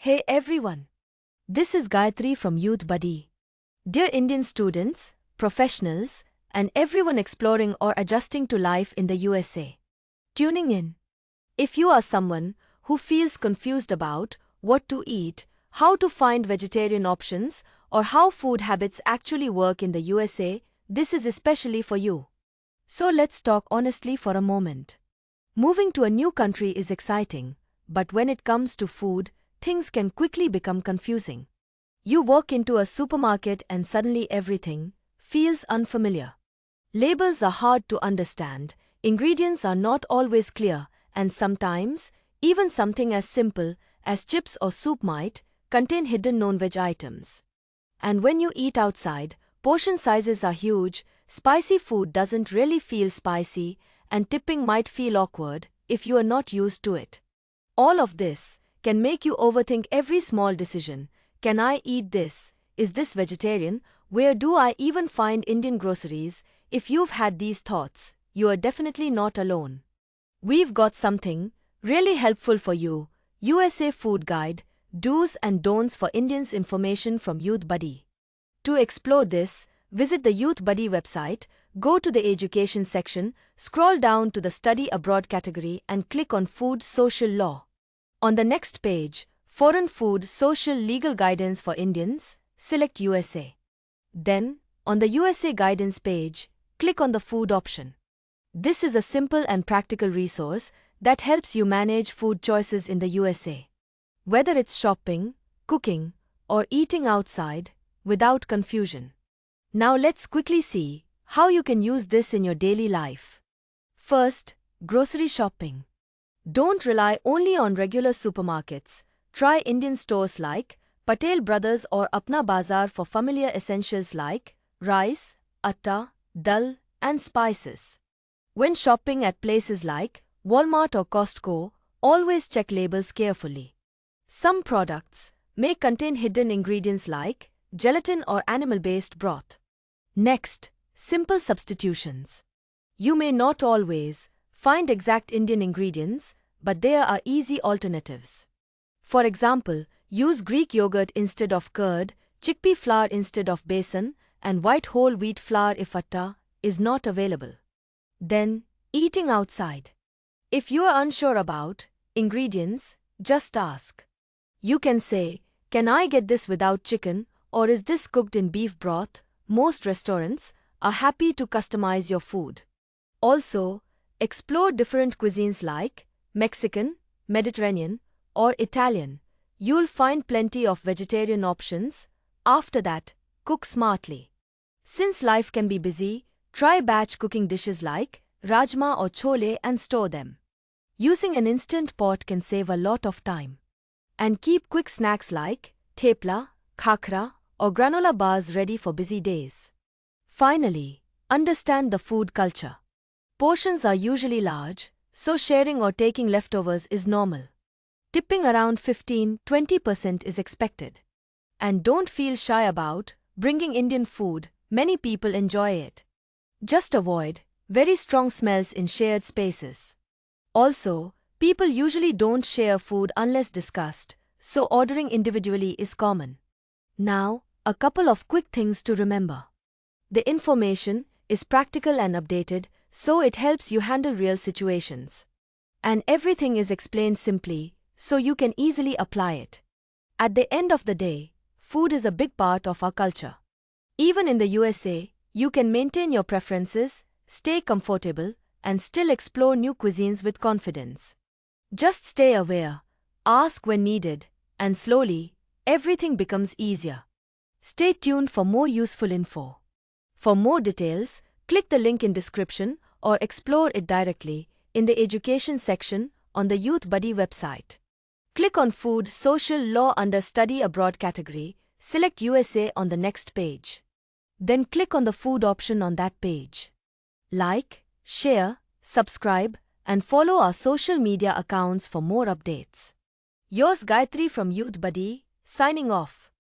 Hey everyone, this is Gayatri from Youthbuddy. Dear Indian students, professionals, and everyone exploring or adjusting to life in the USA. Tuning in. If you are someone who feels confused about what to eat, how to find vegetarian options, or how food habits actually work in the USA, this is especially for you. So let's talk honestly for a moment. Moving to a new country is exciting, but when it comes to food, things can quickly become confusing. You walk into a supermarket and suddenly everything feels unfamiliar. Labels are hard to understand, ingredients are not always clear, and sometimes, even something as simple as chips or soup might contain hidden non-veg items. And when you eat outside, portion sizes are huge, spicy food doesn't really feel spicy, and tipping might feel awkward if you are not used to it. All of this can make you overthink every small decision. Can I eat this? Is this vegetarian? Where do I even find Indian groceries? If you've had these thoughts, you are definitely not alone. We've got something really helpful for you. USA Food Guide, Do's and Don'ts for Indians information from Youthbuddy. To explore this, visit the Youthbuddy website, go to the education section, scroll down to the study abroad category and click on food social law. On the next page, foreign food social legal guidance for Indians, select USA. Then, on the USA guidance page, click on the food option. This is a simple and practical resource that helps you manage food choices in the USA. Whether it's shopping, cooking, or eating outside, without confusion. Now let's quickly see how you can use this in your daily life. First, grocery shopping. Don't rely only on regular supermarkets. Try Indian stores like Patel Brothers or Apna Bazaar for familiar essentials like rice, atta, dal, and spices. When shopping at places like Walmart or Costco, always check labels carefully. Some products may contain hidden ingredients like gelatin or animal-based broth. Next, simple substitutions. You may not always find exact Indian ingredients, but there are easy alternatives. For example, use Greek yogurt instead of curd, chickpea flour instead of besan, and white whole wheat flour if atta is not available. Then, eating outside. If you are unsure about ingredients, just ask. You can say, "Can I get this without chicken, or is this cooked in beef broth?" Most restaurants are happy to customize your food. Also, explore different cuisines like Mexican, Mediterranean, or Italian. You'll find plenty of vegetarian options. After that, cook smartly. Since life can be busy, try batch cooking dishes like rajma or chole and store them. Using an instant pot can save a lot of time. And keep quick snacks like thepla, khakra, or granola bars ready for busy days. Finally, understand the food culture. Portions are usually large, so sharing or taking leftovers is normal. Tipping around 15–20% is expected. And don't feel shy about bringing Indian food, many people enjoy it. Just avoid very strong smells in shared spaces. Also, people usually don't share food unless discussed, so ordering individually is common. Now, a couple of quick things to remember. The information is practical and updated, so it helps you handle real situations. And everything is explained simply, so you can easily apply it. At the end of the day, food is a big part of our culture. Even in the USA, you can maintain your preferences, stay comfortable, and still explore new cuisines with confidence. Just stay aware, ask when needed, and slowly, everything becomes easier. Stay tuned for more useful info. For more details, click the link in description or explore it directly in the education section on the Youthbuddy website. Click on Food Social Law under Study Abroad category, select USA on the next page. Then click on the food option on that page. Like, share, subscribe, and follow our social media accounts for more updates. Yours Gayatri from Youthbuddy, signing off.